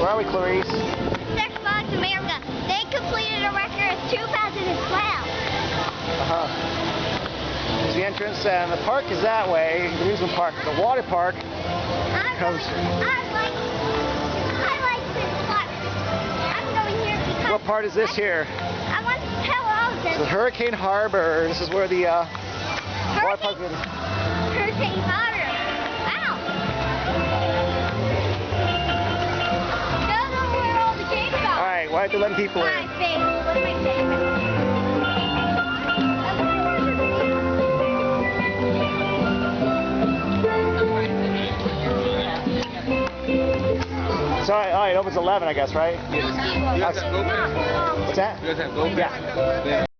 Where are we, Clarice? Six Flags America. They completed a record of 2012. There's the entrance, and the park is that way. The amusement park, the water park comes. I like this park. I'm going here because. What part is this here? I want to tell all of This them. is Hurricane Harbor. This is where the water park is. Hurricane Harbor. Ow! Go to where all the games are. All right, why are they letting people in? My favorite. What are my favorites? All right, it opens 11, I guess, right? You guys have GoPros? What's that? You guys have GoPros? Yeah.